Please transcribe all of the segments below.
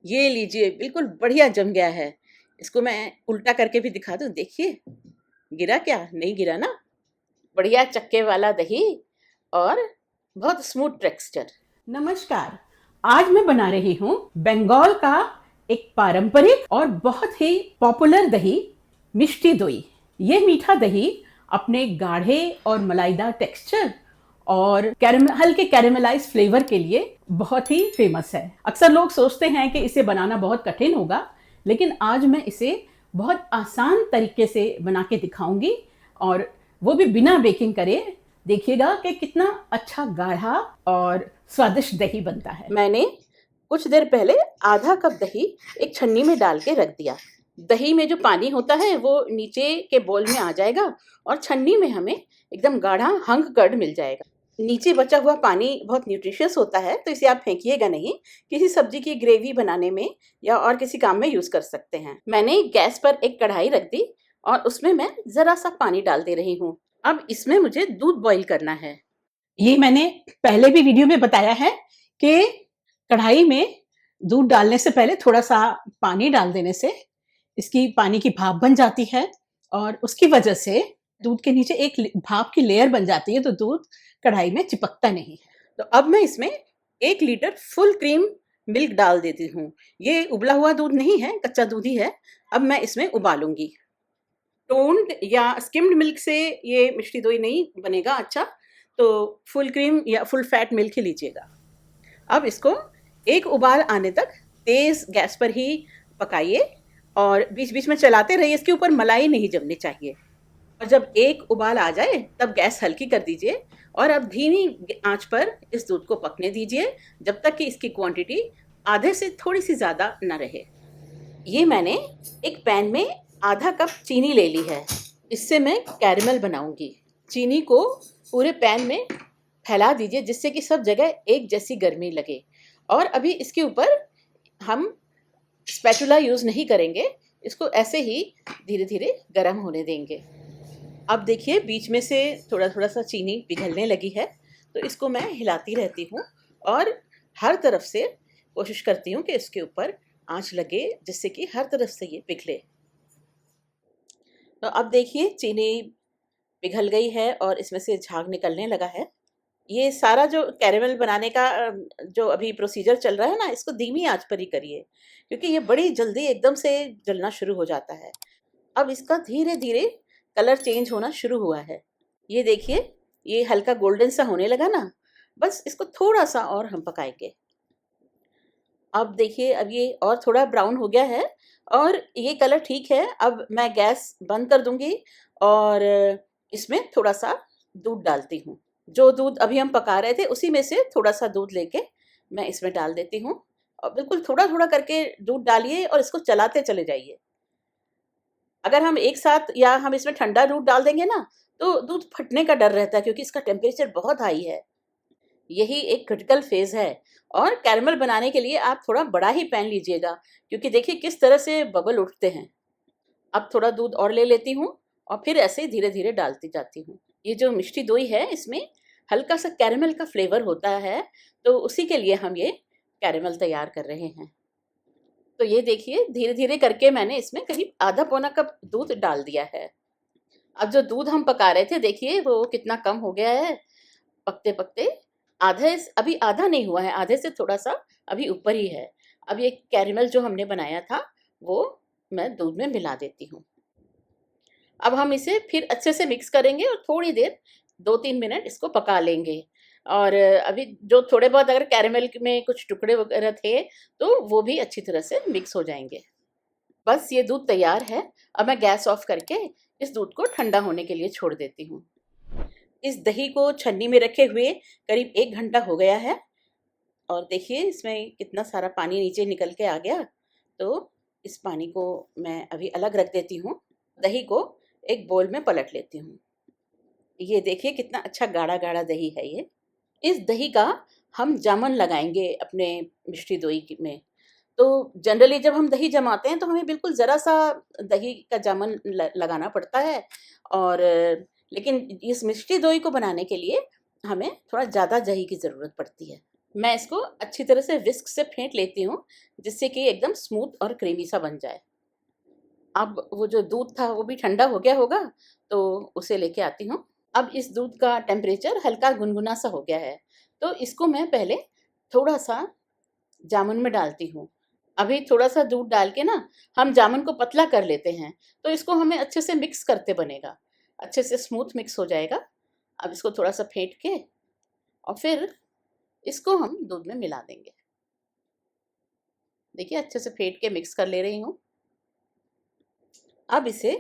ये लीजिए, बिल्कुल बढ़िया जम गया है। इसको मैं उल्टा करके भी दिखा दूँ, देखिए। गिरा क्या? नहीं गिरा ना? बढ़िया चक्के वाला दही और बहुत स्मूथ टेक्सचर। नमस्कार। आज मैं बना रही हूँ बंगाल का एक पारंपरिक और बहुत ही पॉपुलर दही, मिष्टी दोई। ये मीठा दही अपने गाढ़े और मलाईदार टेक्सचर और हल्के कैरेमलाइज फ्लेवर के लिए बहुत ही फेमस है। अक्सर लोग सोचते हैं कि इसे बनाना बहुत कठिन होगा, लेकिन आज मैं इसे बहुत आसान तरीके से बना के दिखाऊंगी, और वो भी बिना बेकिंग करे। देखिएगा कि कितना अच्छा गाढ़ा और स्वादिष्ट दही बनता है। मैंने कुछ देर पहले आधा कप दही एक छन्नी में डाल के रख दिया। दही में जो पानी होता है वो नीचे के बोल में आ जाएगा और छन्नी में हमें एकदम गाढ़ा हंग कर्ड मिल जाएगा। नीचे बचा हुआ पानी बहुत न्यूट्रिशियस होता है, तो इसे आप फेंकिएगा नहीं। किसी सब्जी की ग्रेवी बनाने में या और किसी काम में यूज कर सकते हैं। मैंने गैस पर एक कढ़ाई रख दी और उसमें मैं जरा सा पानी डाल दे रही हूँ। अब इसमें मुझे दूध बॉईल करना है। ये मैंने पहले भी वीडियो में बताया है कि कढ़ाई में दूध डालने से पहले थोड़ा सा पानी डाल देने से इसकी पानी की भाप बन जाती है, और उसकी वजह से दूध के नीचे एक भाप की लेयर बन जाती है, तो दूध कढ़ाई में चिपकता नहीं है। तो अब मैं इसमें 1 लीटर फुल क्रीम मिल्क डाल देती हूँ। ये उबला हुआ दूध नहीं है, कच्चा दूध ही है। अब मैं इसमें उबालूंगी। टोन्ड या स्किम्ड मिल्क से ये मिष्टी दोई नहीं बनेगा अच्छा, तो फुल क्रीम या फुल फैट मिल्क ही लीजिएगा। अब इसको एक उबाल आने तक तेज गैस पर ही पकाइए और बीच बीच में चलाते रहिए। इसके ऊपर मलाई नहीं जमनी चाहिए। और जब एक उबाल आ जाए तब गैस हल्की कर दीजिए और अब धीमी आंच पर इस दूध को पकने दीजिए जब तक कि इसकी क्वांटिटी आधे से थोड़ी सी ज़्यादा न रहे। ये मैंने एक पैन में आधा कप चीनी ले ली है। इससे मैं कैरेमल बनाऊंगी। चीनी को पूरे पैन में फैला दीजिए जिससे कि सब जगह एक जैसी गर्मी लगे। और अभी इसके ऊपर हम स्पैचुला यूज़ नहीं करेंगे, इसको ऐसे ही धीरे धीरे गर्म होने देंगे। अब देखिए बीच में से थोड़ा थोड़ा सा चीनी पिघलने लगी है, तो इसको मैं हिलाती रहती हूँ और हर तरफ से कोशिश करती हूँ कि इसके ऊपर आंच लगे जिससे कि हर तरफ से ये पिघले। तो अब देखिए चीनी पिघल गई है और इसमें से झाग निकलने लगा है। ये सारा जो कैरेमल बनाने का जो अभी प्रोसीजर चल रहा है ना, इसको धीमी आंच पर ही करिए क्योंकि ये बड़ी जल्दी एकदम से जलना शुरू हो जाता है। अब इसका धीरे धीरे कलर चेंज होना शुरू हुआ है। ये देखिए, ये हल्का गोल्डन सा होने लगा ना। बस इसको थोड़ा सा और हम पकाएंगे। अब देखिए, अब ये और थोड़ा ब्राउन हो गया है और ये कलर ठीक है। अब मैं गैस बंद कर दूंगी और इसमें थोड़ा सा दूध डालती हूँ। जो दूध अभी हम पका रहे थे उसी में से थोड़ा सा दूध लेके मैं इसमें डाल देती हूँ। और बिल्कुल थोड़ा थोड़ा करके दूध डालिए और इसको चलाते चले जाइए। अगर हम एक साथ या हम इसमें ठंडा दूध डाल देंगे ना, तो दूध फटने का डर रहता है क्योंकि इसका टेम्परेचर बहुत हाई है। यही एक क्रिटिकल फेज़ है। और कैरेमल बनाने के लिए आप थोड़ा बड़ा ही पैन लीजिएगा क्योंकि देखिए किस तरह से बबल उठते हैं। अब थोड़ा दूध और ले लेती हूँ और फिर ऐसे ही धीरे-धीरे डालती जाती हूँ। ये जो मिष्टी दोई है इसमें हल्का-सा कैरेमल का फ्लेवर होता है, तो उसी के लिए हम ये कैरेमल तैयार कर रहे हैं। तो ये देखिए धीरे-धीरे करके मैंने इसमें करीब आधा पौना कप दूध डाल दिया है। अब जो दूध हम पका रहे थे देखिए वो कितना कम हो गया है पकते-पकते। अभी आधा नहीं हुआ है, आधे से थोड़ा-सा अभी ऊपर ही है। अब ये कैरेमल जो हमने बनाया था वो मैं दूध में मिला देती हूँ। अब हम इसे फिर अच्छे से मिक्स करेंगे और थोड़ी देर 2-3 मिनट इसको पका लेंगे। और अभी जो थोड़े बहुत अगर कैरेमल में कुछ टुकड़े वगैरह थे तो वो भी अच्छी तरह से मिक्स हो जाएँगे। बस ये दूध तैयार है। अब मैं गैस ऑफ करके इस दूध को ठंडा होने के लिए छोड़ देती हूँ। इस दही को छन्नी में रखे हुए करीब 1 घंटा हो गया है और देखिए इसमें कितना सारा पानी नीचे निकल के आ गया। तो इस पानी को मैं अभी अलग रख देती हूँ। दही को एक बोल में पलट लेती हूँ। ये देखिए कितना अच्छा गाढ़ा-गाढ़ा दही है ये। इस दही का हम जामन लगाएँगे अपने मिष्टी दोई में। तो जनरली जब हम दही जमाते हैं तो हमें बिल्कुल ज़रा-सा दही का जामन लगाना पड़ता है। और लेकिन इस मिष्टी दोई को बनाने के लिए हमें थोड़ा ज़्यादा दही की ज़रूरत पड़ती है। मैं इसको अच्छी तरह से विस्क से फेंट लेती हूँ, जिससे कि एकदम स्मूथ और क्रीमी सा बन जाए। अब वो जो दूध था वो भी ठंडा हो गया होगा, तो उसे लेके आती हूँ। अब इस दूध का टेम्परेचर हल्का गुनगुना सा हो गया है, तो इसको मैं पहले थोड़ा सा जामुन में डालती हूँ। अभी थोड़ा सा दूध डाल के ना हम जामुन को पतला कर लेते हैं, तो इसको हमें अच्छे से मिक्स करते बनेगा, अच्छे से स्मूथ मिक्स हो जाएगा। अब इसको थोड़ा सा फेंट के और फिर इसको हम दूध में मिला देंगे। देखिए अच्छे से फेंट के मिक्स कर ले रही हूँ। अब इसे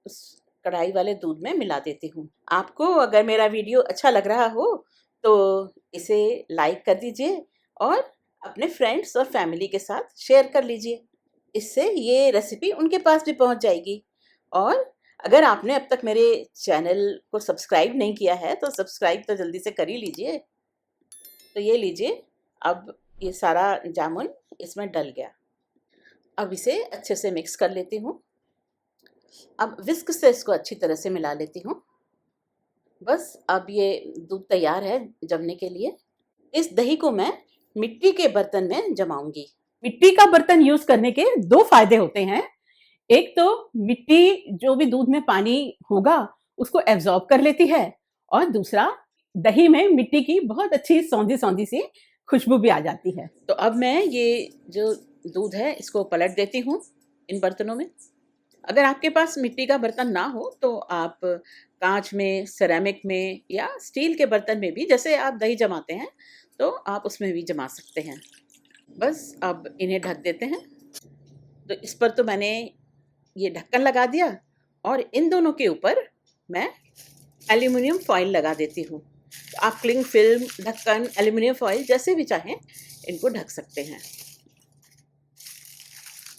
उस कढ़ाई वाले दूध में मिला देती हूँ। आपको अगर मेरा वीडियो अच्छा लग रहा हो तो इसे लाइक कर दीजिए और अपने फ्रेंड्स और फैमिली के साथ शेयर कर लीजिए। इससे ये रेसिपी उनके पास भी पहुंच जाएगी। और अगर आपने अब तक मेरे चैनल को सब्सक्राइब नहीं किया है तो सब्सक्राइब तो जल्दी से कर ही लीजिए। तो ये लीजिए, अब ये सारा जामुन इसमें डल गया। अब इसे अच्छे से मिक्स कर लेती हूँ। अब विस्क से इसको अच्छी तरह से मिला लेती हूँ। बस अब ये दूध तैयार है जमने के लिए। इस दही को मैं मिट्टी के बर्तन में जमाऊंगी। मिट्टी का बर्तन यूज करने के दो फायदे होते हैं। एक तो मिट्टी जो भी दूध में पानी होगा उसको एब्जॉर्ब कर लेती है, और दूसरा दही में मिट्टी की बहुत अच्छी सौंधी सौंधी सी खुशबू भी आ जाती है। तो अब मैं ये जो दूध है इसको पलट देती हूँ इन बर्तनों में। अगर आपके पास मिट्टी का बर्तन ना हो तो आप कांच में, सिरेमिक में या स्टील के बर्तन में भी, जैसे आप दही जमाते हैं तो आप उसमें भी जमा सकते हैं। बस अब इन्हें ढक देते हैं। तो इस पर तो मैंने ये ढक्कन लगा दिया और इन दोनों के ऊपर मैं एल्यूमिनियम फॉइल लगा देती हूँ। तो आप क्लिंग फिल्म, ढक्कन, एल्यूमिनियम फॉइल जैसे भी चाहें इनको ढक सकते हैं।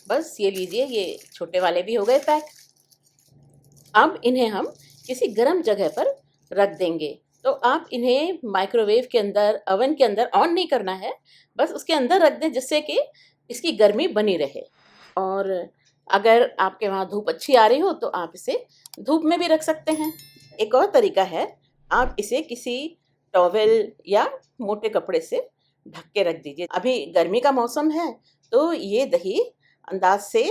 बस ये लीजिए, ये छोटे वाले भी हो गए पैक। अब इन्हें हम किसी गर्म जगह पर रख देंगे। तो आप इन्हें माइक्रोवेव के अंदर, ओवन के अंदर ऑन नहीं करना है, बस उसके अंदर रख दें जिससे कि इसकी गर्मी बनी रहे। और अगर आपके वहाँ धूप अच्छी आ रही हो तो आप इसे धूप में भी रख सकते हैं। एक और तरीका है, आप इसे किसी टॉवेल या मोटे कपड़े से ढक के रख दीजिए। अभी गर्मी का मौसम है तो ये दही अंदाज से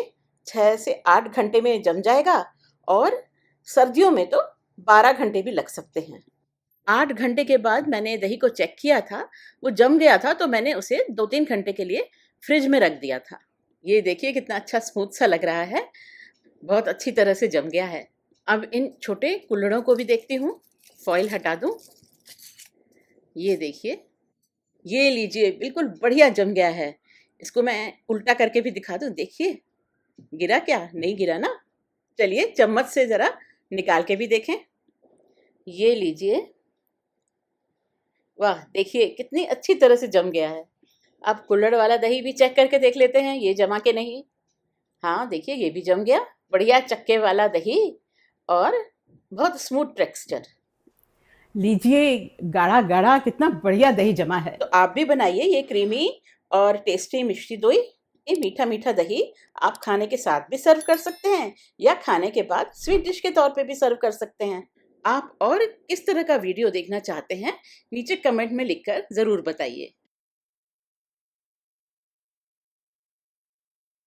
6 से 8 घंटे में जम जाएगा, और सर्दियों में तो 12 घंटे भी लग सकते हैं। 8 घंटे के बाद मैंने दही को चेक किया था, वो जम गया था, तो मैंने उसे 2-3 घंटे के लिए फ्रिज में रख दिया था। ये देखिए कितना अच्छा स्मूथ सा लग रहा है, बहुत अच्छी तरह से जम गया है। अब इन छोटे कुल्हड़ों को भी देखती हूँ, फॉइल हटा दूँ। ये देखिए, ये लीजिए, बिल्कुल बढ़िया जम गया है। इसको मैं उल्टा करके भी दिखा दूँ, देखिए गिरा क्या? नहीं गिरा ना। चलिए चम्मच से ज़रा निकाल के भी देखें। ये लीजिए, वाह देखिए कितनी अच्छी तरह से जम गया है। अब कुल्हड़ वाला दही भी चेक करके देख लेते हैं, ये जमा के नहीं। हाँ देखिए, ये भी जम गया, बढ़िया चक्के वाला दही और बहुत स्मूथ टेक्सचर। लीजिए, गाढ़ा गाढ़ा कितना बढ़िया दही जमा है। तो आप भी बनाइए ये क्रीमी और टेस्टी मिष्टी दोई। ये मीठा मीठा दही आप खाने के साथ भी सर्व कर सकते हैं या खाने के बाद स्वीट डिश के तौर पे भी सर्व कर सकते हैं। आप और किस तरह का वीडियो देखना चाहते हैं नीचे कमेंट में लिखकर ज़रूर बताइए।